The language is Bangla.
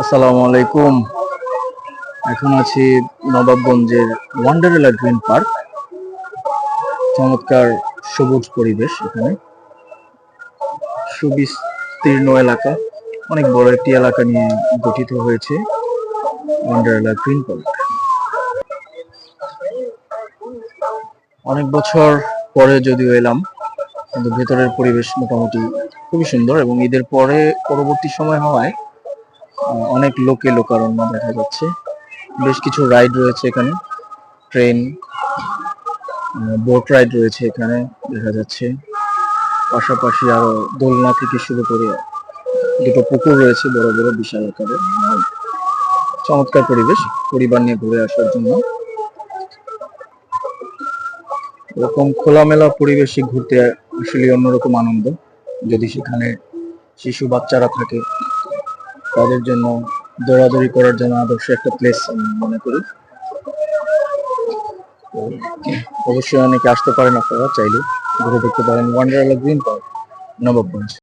আসসালামু আলাইকুম। এখন আছি নবাবগঞ্জের ওয়ান্ডারলা গ্রিন পার্ক। চমৎকার সবুজ পরিবেশ, এখানে সুবিস্তীর্ণ এলাকা, অনেক বড় একটি এলাকা নিয়ে গঠিত হয়েছে ওয়ান্ডারলা গ্রিন পার্ক। অনেক বছর পরে যদিও এলাম, কিন্তু ভেতরের পরিবেশ মোটামুটি খুবই সুন্দর এবং ঈদের পরে পরবর্তী সময় হওয়ায় অনেক লোকারণ্য দেখা যাচ্ছে। বেশ কিছু রাইড রয়েছে এখানে, ট্রেন, বোট রাইড রয়েছে এখানে দেখা যাচ্ছে। পাশাপাশি আরো দোলনা থেকে শুরু করে দুটো পুকুর রয়েছে, বড় বড় বিশাল আকারের। চমৎকার পরিবেশ পরিবার নিয়ে ঘুরে আসার জন্য। এরকম খোলামেলা পরিবেশে ঘুরতে আসলে অন্যরকম আনন্দ। যদি সেখানে শিশু বাচ্চারা থাকে, তাদের জন্য দৌড়াদৌড়ি করার জন্য আদর্শ একটা প্লেস আমি মনে করি। অবশ্যই অনেকে আসতে পারেন, আপনারা চাইলে ঘুরে দেখতে পারেন ওয়ান্ডারলা গ্রিন পার্ক, নবাবগঞ্জ।